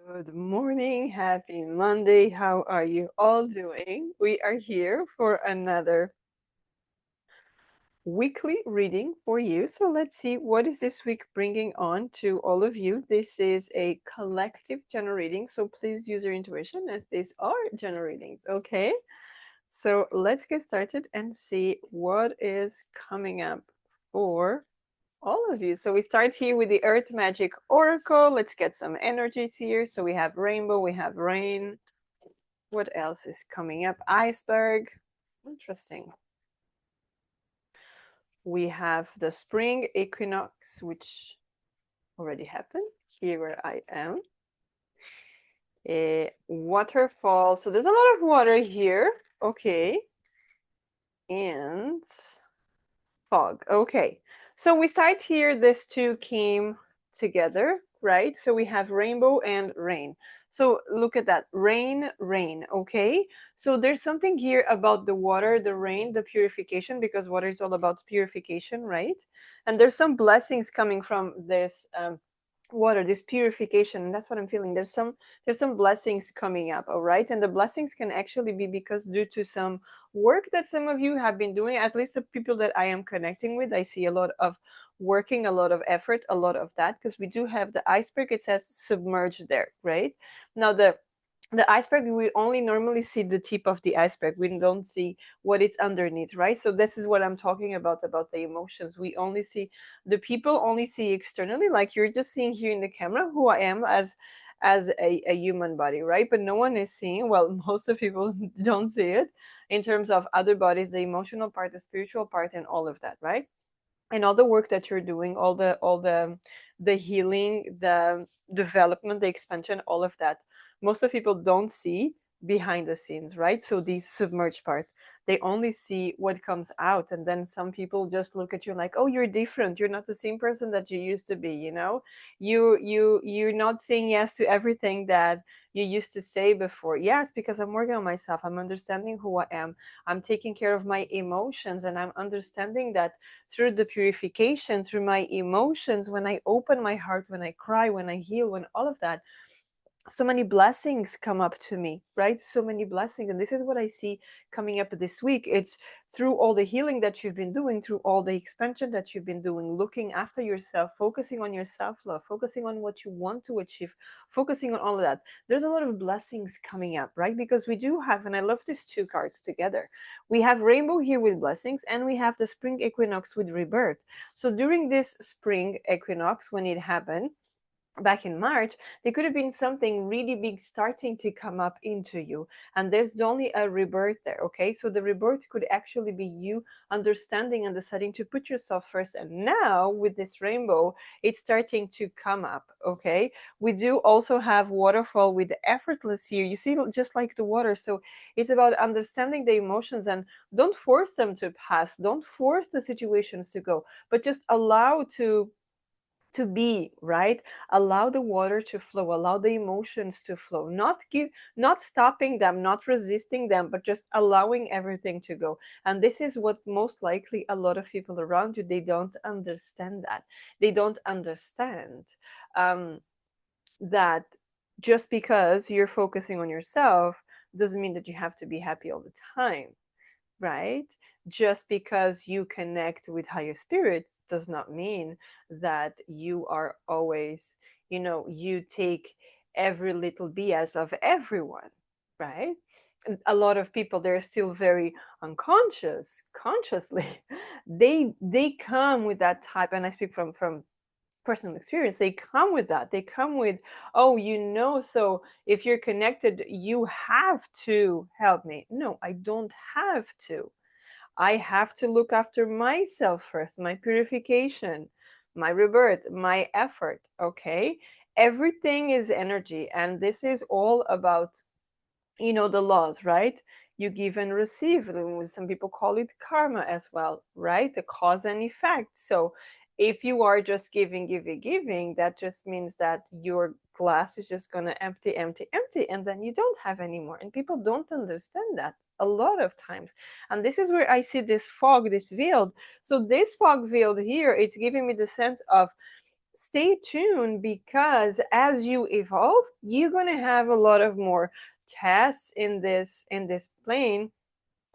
Good morning, happy Monday. How are you all doing? We are here for another weekly reading for you. So let's see what is this week bringing on to all of you. This is a collective general reading, so please use your intuition as these are general readings, okay? So let's get started and see what is coming up for all of you. So we start here with the Earth Magic Oracle. Let's get some energies here. So we have rainbow, we have rain. What else is coming up? Iceberg. Interesting. We have the spring equinox, which already happened here where I am. A waterfall. So there's a lot of water here. Okay. And fog. Okay. So we start here, these two came together, right? So we have rainbow and rain. So look at that. Rain, rain. Okay. So there's something here about the water, the rain, the purification, because water is all about purification, right? And there's some blessings coming from this water, this purification. And that's what I'm feeling. There's some blessings coming up, all right? And the blessings can actually be because due to some work that some of you have been doing, at least the people that I am connecting with, I see a lot of working, a lot of effort, a lot of that, because we do have the iceberg, it says submerged there, right? Now the iceberg, we only normally see the tip of the iceberg, we don't see what is underneath, right? So this is what I'm talking about the emotions. We only see, the people only see externally, like you're just seeing here in the camera who I am as a human body, right? But no one is seeing, well, most of people don't see it in terms of other bodies, the emotional part, the spiritual part, and all of that, right? And all the work that you're doing, all the healing, the development, the expansion, all of that, most of people don't see behind the scenes, right? So the submerged part, they only see what comes out, and then some people just look at you like, oh, you're different, you're not the same person that you used to be, you're not saying yes to everything that you used to say before. Yes, because I'm working on myself, I'm understanding who I am, I'm taking care of my emotions, and I'm understanding that through the purification, through my emotions, when I open my heart, when I cry, when I heal, when all of that, so many blessings come up to me, right? So many blessings. And this is what I see coming up this week. It's through all the healing that you've been doing, through all the expansion that you've been doing, looking after yourself, focusing on your self love, focusing on what you want to achieve, focusing on all of that. There's a lot of blessings coming up, right? Because we do have, and I love these two cards together. We have rainbow here with blessings, and we have the spring equinox with rebirth. So during this spring equinox, when it happened, back in March, there could have been something really big starting to come up into you. And there's only a rebirth there, okay? So the rebirth could actually be you understanding and deciding to put yourself first. And now with this rainbow, it's starting to come up, okay? We do also have waterfall with effortless here. You see, just like the water. So it's about understanding the emotions, and don't force them to pass. Don't force the situations to go, but just allow to be, right? Allow the water to flow, allow the emotions to flow, not stopping them, not resisting them, but just allowing everything to go. And this is what most likely a lot of people around you, they don't understand. That they don't understand um, that just because you're focusing on yourself doesn't mean that you have to be happy all the time, right? Just because you connect with higher spirits does not mean that you are always, you take every little BS of everyone, right? And a lot of people, they're still very unconscious, consciously. They come with that type, and I speak from personal experience, they come with that, they come with, oh, so if you're connected, you have to help me. No, I don't have to. I have to look after myself first, my purification, my rebirth, my effort. Okay. Everything is energy. And this is all about, the laws, right? You give and receive. Some people call it karma as well, right? The cause and effect. So if you are just giving, giving, giving, that just means that your glass is just going to empty, empty, empty, and then you don't have any more. And people don't understand that a lot of times. And this is where I see this fog, this veiled. So this fog veiled here, it's giving me the sense of stay tuned, because as you evolve, you're going to have a lot of more tests in this plane,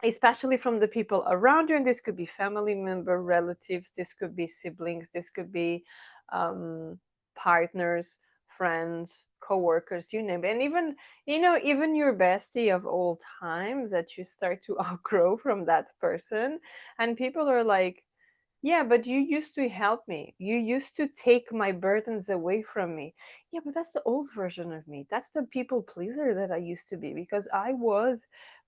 especially from the people around you. And this could be family member, relatives, this could be siblings, this could be um, partners, friends, co-workers, you name it. And even, even your bestie of old times that you start to outgrow from that person. And people are like, yeah, but you used to help me. You used to take my burdens away from me. Yeah, but that's the old version of me. That's the people pleaser that I used to be, because I was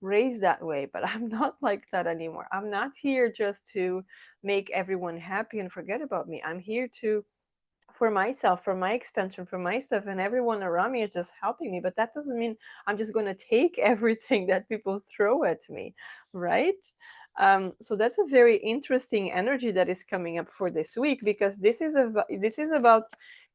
raised that way, but I'm not like that anymore. I'm not here just to make everyone happy and forget about me. I'm here to for myself, for my expansion, for myself, and everyone around me is just helping me. But that doesn't mean I'm just going to take everything that people throw at me, right? So that's a very interesting energy that is coming up for this week, because this is about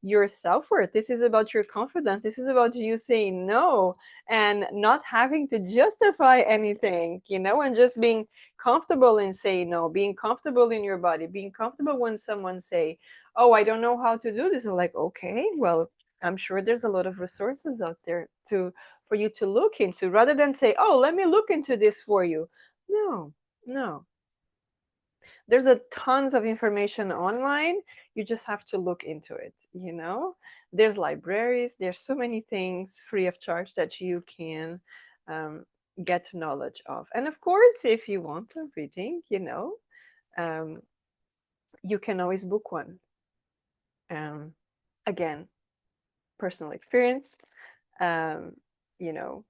your self-worth. This is about your confidence. This is about you saying no and not having to justify anything, and just being comfortable in saying no, being comfortable in your body, being comfortable when someone say, oh, I don't know how to do this. I'm like, okay, well, I'm sure there's a lot of resources out there for you to look into, rather than say, oh, let me look into this for you. No, no. There's a tons of information online. You just have to look into it. There's libraries, there's so many things free of charge that you can um, get knowledge of. And of course, if you want a reading, um, you can always book one. Um, Again, personal experience. Um, you know,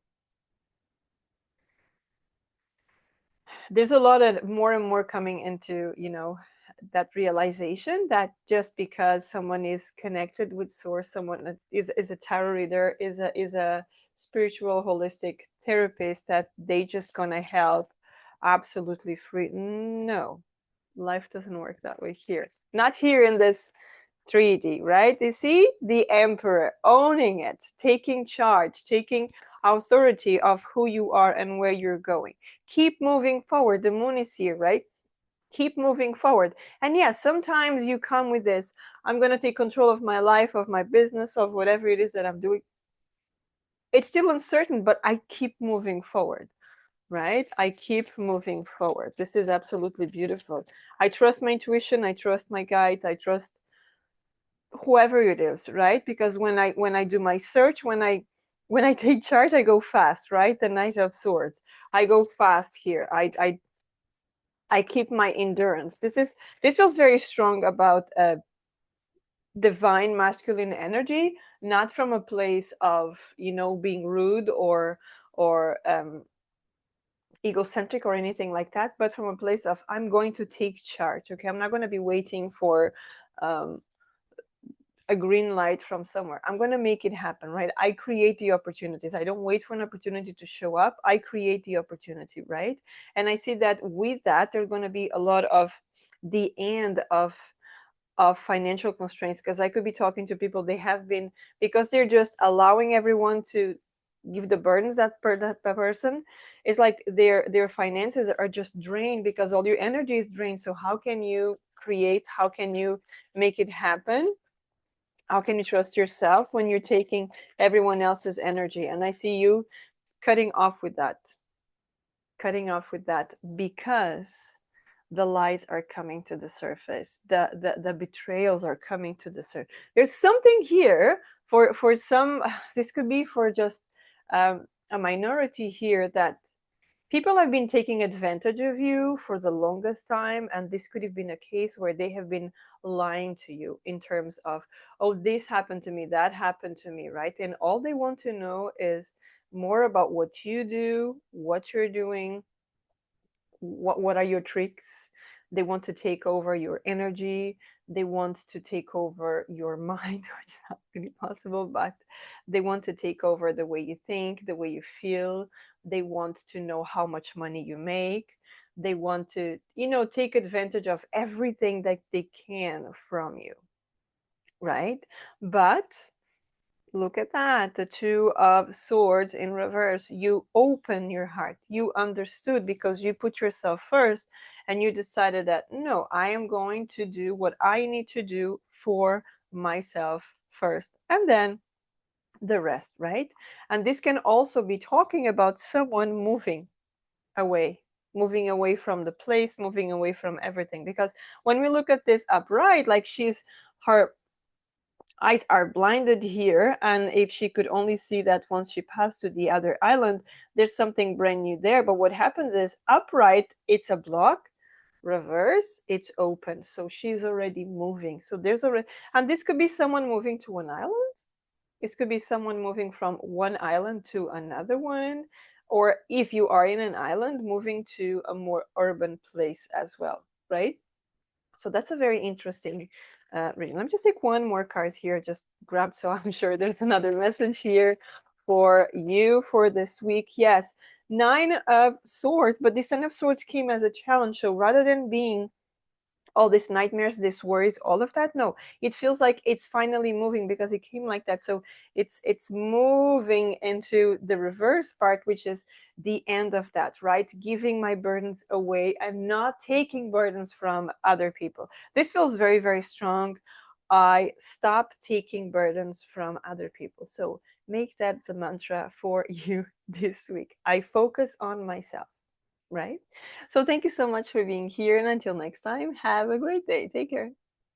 there's a lot of more and more coming into, that realization that just because someone is connected with source, someone that is a tarot reader, is a spiritual holistic therapist, that they just gonna help absolutely free. No, life doesn't work that way here. Not here in this 3D, right? You see the emperor owning it, taking charge, taking authority of who you are and where you're going. Keep moving forward. The moon is here, right? Keep moving forward. And yes, sometimes you come with this, I'm going to take control of my life, of my business, of whatever it is that I'm doing. It's still uncertain, but I keep moving forward, right? I keep moving forward. This is absolutely beautiful. I trust my intuition. I trust my guides. I trust whoever it is, right? Because when I do my search, when I take charge, I go fast, right? The Knight of Swords, I go fast here. I keep my endurance. This feels very strong about divine masculine energy, not from a place of being rude or egocentric or anything like that, but from a place of, I'm going to take charge. Okay, I'm not going to be waiting for um, a green light from somewhere. I'm going to make it happen, right? I create the opportunities. I don't wait for an opportunity to show up. I create the opportunity, right? And I see that with that, there's going to be a lot of the end of financial constraints, because I could be talking to people, they have been, because they're just allowing everyone to give the burdens that person. It's like their finances are just drained, because all your energy is drained. So how can you create? How can you make it happen? How can you trust yourself when you're taking everyone else's energy? And I see you cutting off with that, because the lies are coming to the surface, the betrayals are coming to the surface. There's something here for some. This could be for just a minority here, that people have been taking advantage of you for the longest time, and this could have been a case where they have been lying to you in terms of, oh, this happened to me, that happened to me, right? And all they want to know is more about what you do, what you're doing, what are your tricks. They want to take over your energy, they want to take over your mind, which is not really possible, but they want to take over the way you think, the way you feel. They want to know how much money you make. They want to take advantage of everything that they can from you, right? But look at that, the Two of Swords in reverse. You open your heart. You understood, because you put yourself first, and you decided that, no, I am going to do what I need to do for myself first, and then the rest, right? And this can also be talking about someone away, moving away from the place, moving away from everything. Because when we look at this upright, like her eyes are blinded here, and if she could only see that once she passed to the other island, there's something brand new there. But what happens is upright, it's a block. Reverse, it's open. So she's already moving. So there's already, and this could be someone moving to an island. This could be someone moving from one island to another one, or if you are in an island, moving to a more urban place as well, right? So that's a very interesting reading. Let me just take one more card here, just grab, so I'm sure there's another message here for you for this week. Yes, Nine of Swords, but this Nine of Swords came as a challenge. So rather than being all these nightmares, these worries, all of that, no, it feels like it's finally moving because it came like that. So it's moving into the reverse part, which is the end of that, right? Giving my burdens away and not taking burdens from other people. This feels very, very strong. I stop taking burdens from other people. So make that the mantra for you this week. I focus on myself, right? So thank you so much for being here. And until next time, have a great day. Take care.